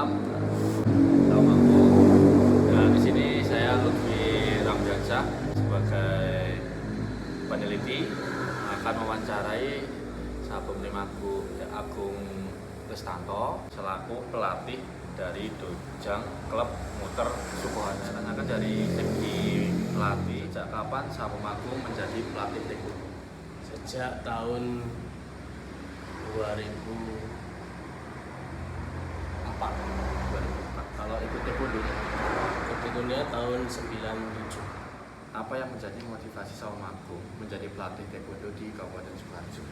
malam, Assalamualaikum. Nah, di sini saya Lutfi Ramdansyah sebagai peneliti akan mewawancarai Sahabat Limaku Agung Kristanto selaku pelatih dari Dojang Klub Muter Sukoharjo. Tanyakan dari segi pelatih, sejak kapan Sahabat Agung menjadi pelatih taekwondo? Sejak tahun 2004. Kalau ikut taekwondo, Kebetulannya tahun 97. apa yang menjadi motivasi Sahabat Agung menjadi pelatih taekwondo di Kabupaten Sukoharjo?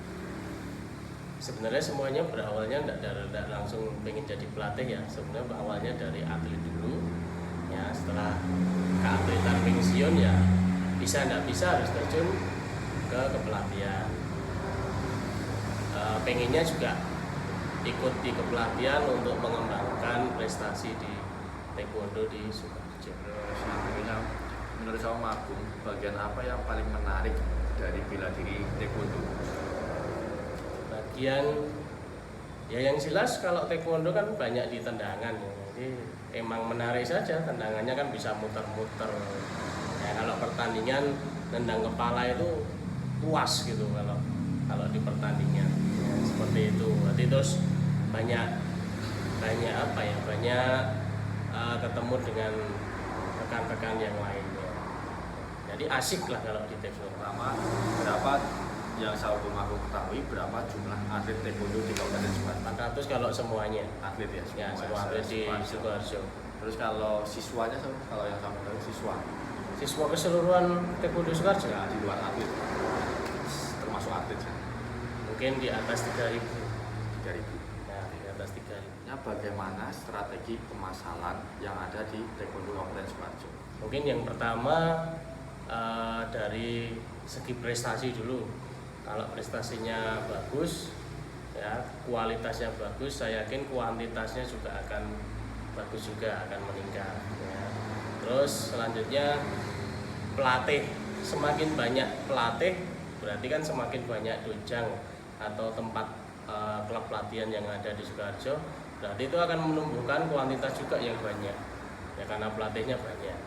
Sebenarnya semuanya berawalnya tidak langsung pengen jadi pelatih ya. Sebenarnya berawalnya dari atlet dulu. Ya setelah keatletan pensiun ya bisa nggak bisa harus terjun ke kepelatihan. Pengennya juga ikut di kepelatihan untuk mengembangkan prestasi di taekwondo di Sukoharjo. Menurut Sahabat Agung, bagian apa yang paling menarik dari bela diri taekwondo? Bagian ya yang jelas kalau taekwondo kan banyak di tendangan ya. Jadi emang menarik saja, tendangannya kan bisa muter-muter. Ya kalau pertandingan nendang kepala itu puas gitu kalau di pertandingan. Ya, seperti itu. Berarti terus banyak apa ya? Banyak ketemu dengan rekan-rekan yang lainnya. Jadi asik lah kalau di taekwondo. Pertama, berapa yang Sahabat Agung ketahui berapa jumlah atlet taekwondo di Kabupaten Sukoharjo? 400 kalau semuanya. Atlet ya, Ya, semua atlet di Sukoharjo. Terus kalau siswanya, kalau yang Sahabat tahu Siswa keseluruhan taekwondo Sukoharjo ya, di luar atlet, termasuk atlet ya, mungkin di atas 3.000. 3.000. Nah, di atas 3.000. Bagaimana strategi pemasalan yang ada di taekwondo Kabupaten Sukoharjo? Mungkin yang pertama dari segi prestasi dulu. Kalau prestasinya bagus, ya kualitasnya bagus, saya yakin kuantitasnya juga akan bagus juga, akan meningkat. Ya. Terus selanjutnya pelatih, semakin banyak pelatih berarti kan semakin banyak dojang atau tempat klub pelatihan yang ada di Sukoharjo, berarti itu akan menumbuhkan kuantitas juga yang banyak ya karena pelatihnya banyak,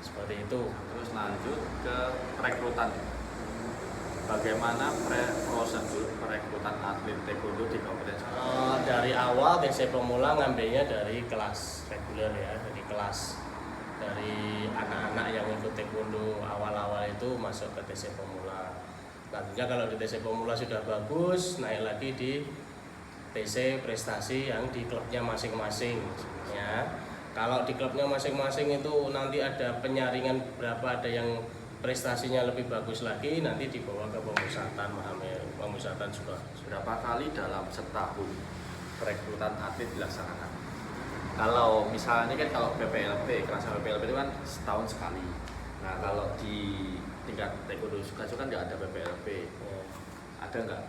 seperti itu. Terus lanjut ke perekrutan. Bagaimana prosedur perekrutan atlet taekwondo di Kabupaten Sukoharjo? Dari awal TC Pemula ngambilnya dari kelas reguler ya, dari kelas dari anak-anak yang ikut taekwondo awal-awal itu masuk ke TC Pemula. Tentunya kalau di TC Pemula sudah bagus, naik lagi di TC prestasi yang di klubnya masing-masing ya. Kalau di klubnya masing-masing itu nanti ada penyaringan berapa, ada yang prestasinya lebih bagus lagi, nanti dibawa ke pemusatan pemusatan Sukoharjo. Berapa kali dalam setahun perekrutan atlet dilaksanakan? Kalau misalnya kan kalau PPLP, kelas PPLP itu kan setahun sekali. Nah kalau di tingkat taekwondo Sukoharjo kan nggak ada PPLP, ada nggak?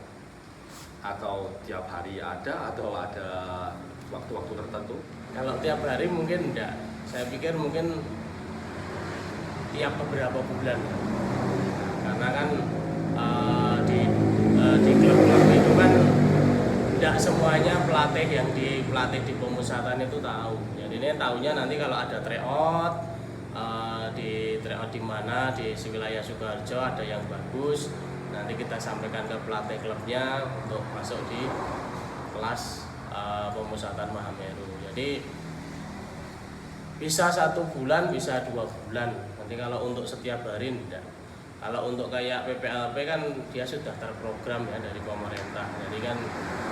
Atau tiap hari ada atau ada waktu-waktu tertentu? Kalau tiap hari mungkin enggak. Saya pikir mungkin tiap beberapa bulan. Karena kan di klub-klub itu kan tidak semuanya pelatih yang dipelatih di pemusatan itu tahu. Jadi ini tahunya nanti kalau ada tryout di tryout di mana di wilayah Sukoharjo ada yang bagus, nanti kita sampaikan ke pelatih klubnya untuk masuk di kelas pemusatan Mahameru. Jadi bisa 1 bulan, bisa 2 bulan. Nanti kalau untuk setiap hari tidak. Kalau untuk kayak PPLP kan dia sudah terprogram ya dari pemerintah. Jadi kan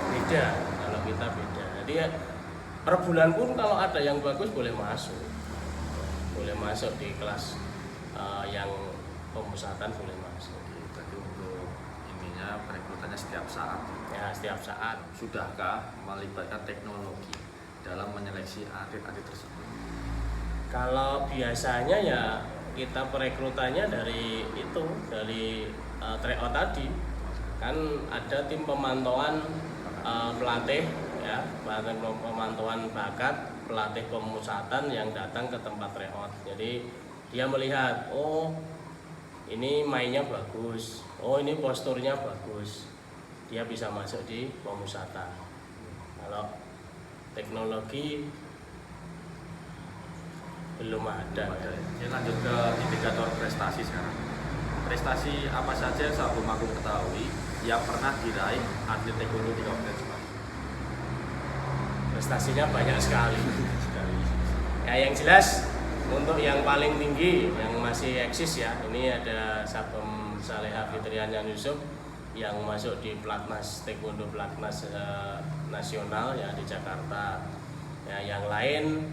beda, kalau kita beda. Jadi ya, per bulan pun kalau ada yang bagus boleh masuk. Boleh masuk di kelas yang pemusatan boleh masuk. Jadi untuk ininya perekrutannya setiap saat. Ya, setiap saat. Sudahkah melibatkan teknologi dalam menyeleksi atlet-atlet tersebut? Kalau biasanya ya kita perekrutannya dari tryout tadi kan ada tim pemantauan pelatih ya, pemantauan bakat pelatih pemusatan yang datang ke tempat tryout. Jadi dia melihat, oh ini mainnya bagus, oh ini posturnya bagus, dia bisa masuk di pemusatan. Kalau teknologi belum ada. Ini lanjut ke indikator prestasi sekarang. Prestasi apa saja yang Sahabat Agung ketahui yang pernah diraih atlet taekwondo di Kabupaten Sukoharjo? Prestasinya banyak sekali. Ya, yang jelas untuk yang paling tinggi yang masih eksis ya, ini ada Sabem Saleha Fitriana Yusuf yang masuk di Platnas Taekwondo Platnas nasional ya di Jakarta. Ya, yang lain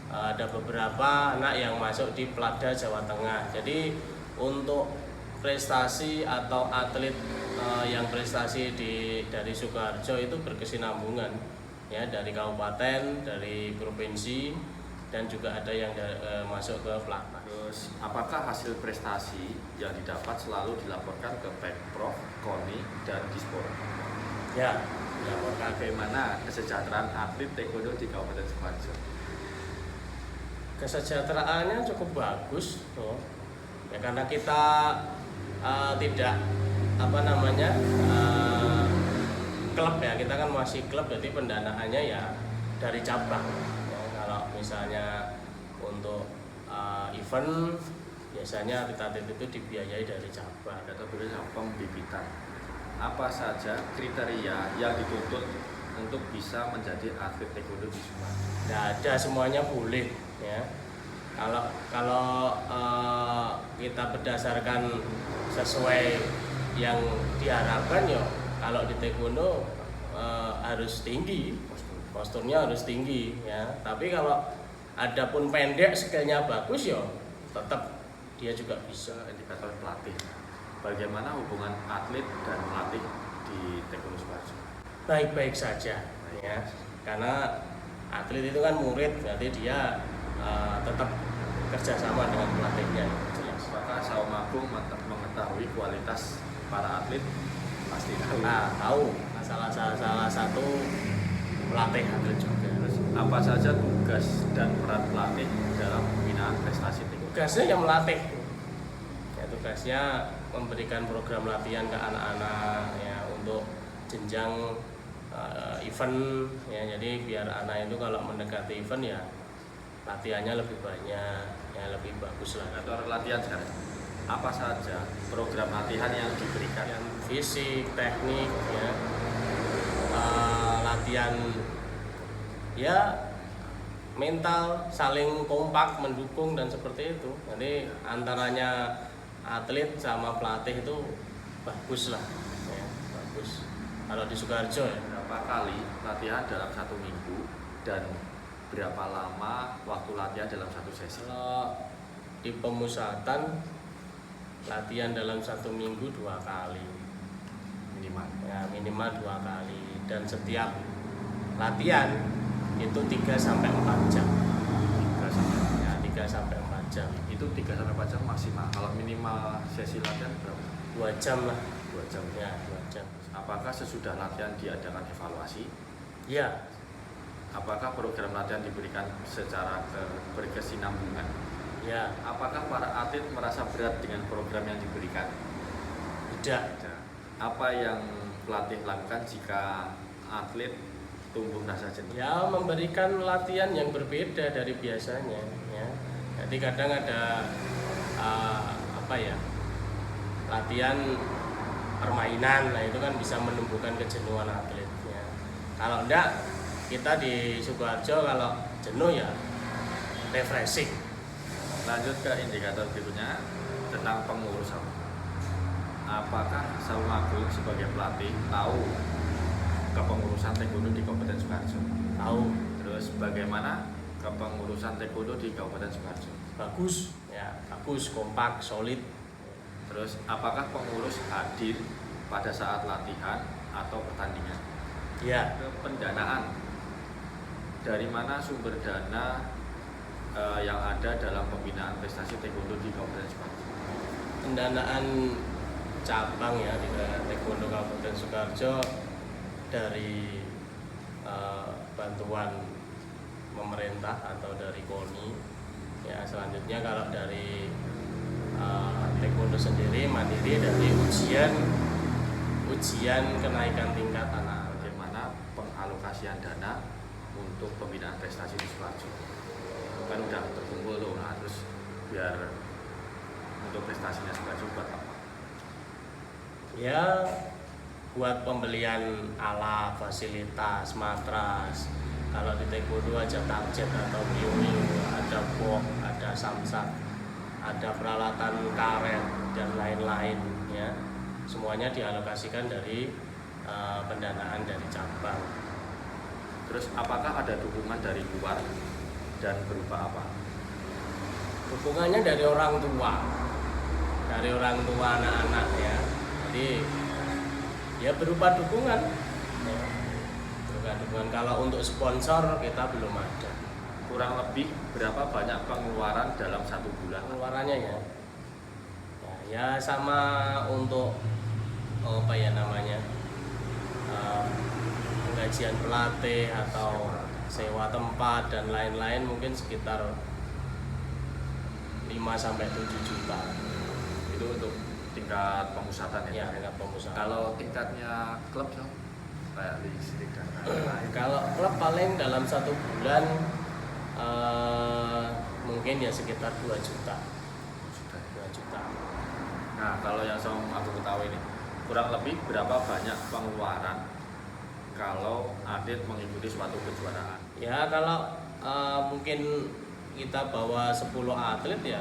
ada beberapa anak yang masuk di Plada Jawa Tengah. Jadi untuk prestasi atau atlet yang prestasi dari Sukoharjo itu berkesinambungan ya, dari kabupaten, dari provinsi, dan juga ada yang masuk ke Platnas. Terus apakah hasil prestasi yang didapat selalu dilaporkan ke Pemprov, KONI, dan Dispora? Ya, dilaporkan. Bagaimana kesejahteraan atlet taekwondo di Kabupaten Sukoharjo? Kesejahteraannya cukup bagus, ya karena kita tidak klub ya, kita kan masih klub, jadi pendanaannya ya dari cabang. Ya, kalau misalnya untuk event biasanya atlet itu dibiayai dari cabang. Atau boleh pembibitan. Apa saja kriteria yang dituntut untuk bisa menjadi atlet taekwondo di Sukoharjo? Tidak ada, semuanya boleh ya. Kalau kita berdasarkan sesuai yang diharapkan ya, kalau di taekwondo harus tinggi, posturnya harus tinggi ya. Tapi kalau ada pun pendek skillnya bagus ya tetap dia juga bisa. Indikator pelatih. Bagaimana hubungan atlet dan pelatih di taekwondo Sukoharjo? Baik-baik saja ya. Karena atlet itu kan murid, berarti dia tetap kerjasama dengan pelatihnya. Jelas. Apakah Sahabat Agung mengetahui kualitas para atlet? Pasti tahu. Nah, tahu. Salah satu pelatih atlet juga. Terus, apa saja tugas dan peran pelatih dalam pembinaan prestasi taekwondo? Tugasnya yang melatih. Ya, tugasnya memberikan program latihan ke anak-anak ya untuk jenjang event ya. Jadi biar anak itu kalau mendekati event ya latihannya lebih banyak, ya lebih bagus lah. Atau latihan sekarang. Apa saja program latihan yang diberikan? Yang fisik, teknik, ya, latihan, ya mental, saling kompak, mendukung dan seperti itu. Jadi antaranya atlet sama pelatih itu bagus lah, ya, bagus. Kalau di Sukoharjo ya. Berapa kali latihan dalam 1 minggu dan berapa lama waktu latihan dalam 1 sesi? Kalau di pemusatan latihan dalam 1 minggu 2 kali Minimal. ya, minimal 2 kali, dan setiap latihan itu 3 sampai 4 jam 3 sampai ya, 3 sampai 4 jam. Itu 3 sampai 4 jam maksimal. Kalau minimal sesi latihan berapa? 2 jam lah 2 jam. ya, 2 jam Apakah sesudah latihan diadakan evaluasi? ya. Apakah program latihan diberikan secara berkesinambungan? Ya, Apakah para atlet merasa berat dengan program yang diberikan? tidak. Apa yang pelatih lakukan jika atlet tumbuh rasa jenuh? Ya, memberikan latihan yang berbeda dari biasanya ya. Jadi kadang ada latihan permainan, nah itu kan bisa menumbuhkan kejenuhan atlet ya. Kalau enggak, kita di Sukoharjo kalau jenuh ya refreshing. Lanjut ke indikator berikutnya tentang pengurusan. Apakah Sahabat Agung sebagai pelatih tahu kepengurusan taekwondo di Kabupaten Sukoharjo? Tahu. Terus bagaimana kepengurusan taekwondo di Kabupaten Sukoharjo? Bagus ya, bagus, kompak, solid. Terus apakah pengurus hadir pada saat latihan atau pertandingan? Ya, Pendanaan, dari mana sumber dana yang ada dalam pembinaan prestasi taekwondo di Kabupaten Sukoharjo? pendanaan cabang ya di Taekwondo Kabupaten Sukoharjo dari bantuan pemerintah atau dari KONI ya. Selanjutnya kalau dari Taekwondo sendiri mandiri dari ujian kenaikan tingkat anak. Bagaimana pengalokasian dana untuk pembinaan prestasi di Sukoharjo? Kan udah terkumpul tuh, nah terus biar untuk prestasinya Sukoharjo buat apa? Ya buat pembelian alat, fasilitas, matras. Kalau di taekwondo aja target atau miu-miu, ada box, ada samsak, ada peralatan karet dan lain-lain ya. Semuanya dialokasikan dari pendanaan dari cabang. Terus apakah ada dukungan dari luar dan berupa apa? Dukungannya dari orang tua anak-anak ya. Jadi ya berupa dukungan ya. Berupa dukungan. Kalau untuk sponsor kita belum ada. Kurang lebih berapa banyak pengeluaran dalam satu bulan? Pengeluarannya ya sama untuk apa ya namanya penggajian pelatih atau sewa tempat dan lain-lain mungkin sekitar 5 sampai 7 juta. Itu untuk tingkat pemusatan Ya, ya? tingkat pemusatan. Kalau tingkatnya klub so? Kayak listrik dan lain-lain. Kalau klub paling dalam satu bulan mungkin ya sekitar 2 juta. Sudah. 2 juta. Nah, kalau yang aku ketahui ini, kurang lebih berapa banyak pengeluaran kalau atlet mengikuti suatu kejuaraan? Ya kalau mungkin kita bawa 10 atlet ya,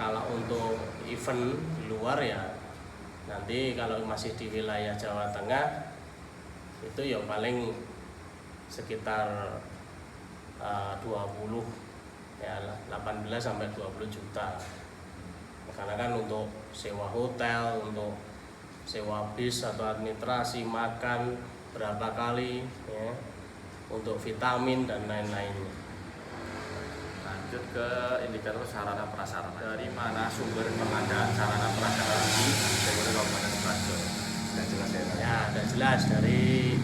kalau untuk event di luar ya nanti kalau masih di wilayah Jawa Tengah itu ya paling sekitar 20 ya 18 sampai 20 juta. Karena kan untuk sewa hotel, untuk sewa bis atau administrasi, makan berapa kali ya, untuk vitamin dan lain-lainnya. Lanjut ke indikator sarana prasarana. Dari mana sumber pengadaan sarana prasarana di Kabupaten Sukoharjo? Sudah jelas ya? Ya, sudah jelas dari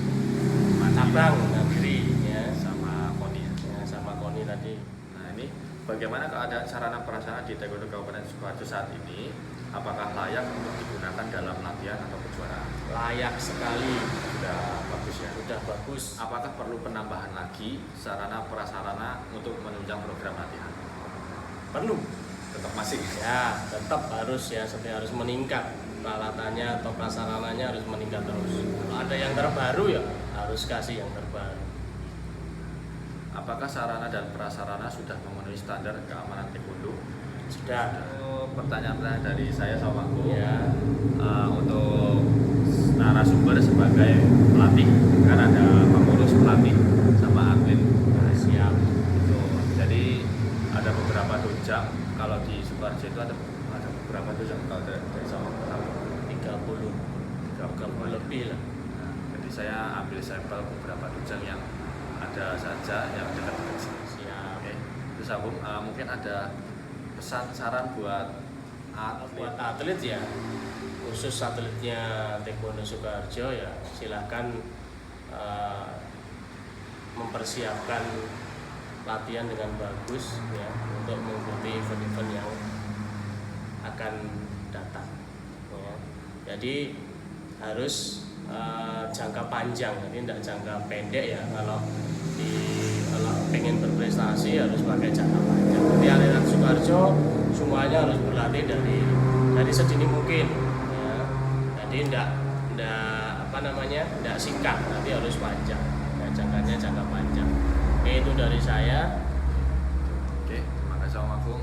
cabang Mandiri ya, Sama KONI ya? ya sama KONI tadi. Nah ini bagaimana keadaan sarana prasarana di Taekwondo Kabupaten Sukoharjo saat ini? Apakah layak untuk digunakan dalam latihan atau kejuaraan? Layak sekali, Sudah bagus ya? sudah bagus. Apakah perlu penambahan lagi sarana prasarana untuk menunjang program latihan? Perlu Tetap masih. ya, tetap harus ya, harus meningkat peralatannya atau prasarananya harus meningkat terus. Kalau ada yang terbaru ya harus kasih yang terbaru. Apakah sarana dan prasarana sudah memenuhi standar keamanan taekwondo? Sudah. Pertanyaan dari saya sama Aku. Ya, Untuk narasumber sebagai pelatih, kan ada pengurus pelatih sama atlet. siap. Gitu. Jadi ada beberapa dojang. Kalau di Sukoharjo itu ada beberapa dojang kalau dari sama tahu. 30 lebih lah. Nah, jadi saya ambil sampel beberapa dojang yang ada saja yang dekat-dekat sini. Siap. Oke. Terus Abu, mungkin ada pesan saran buat Buat atlet ya, khusus atletnya Taekwondo Sukoharjo ya silahkan mempersiapkan latihan dengan bagus ya untuk mengikuti event-event yang akan datang ya. Jadi harus jangka panjang, jadi tidak jangka pendek ya. Kalau pengen berprestasi harus pakai jangka panjang. Jadi atlet Sukoharjo semuanya harus berlatih dari sedini mungkin ya. Jadi tidak singkat, nanti harus panjang ya, jangkanya jangka panjang. Oke, itu dari saya. Oke, terima kasih Om Agung.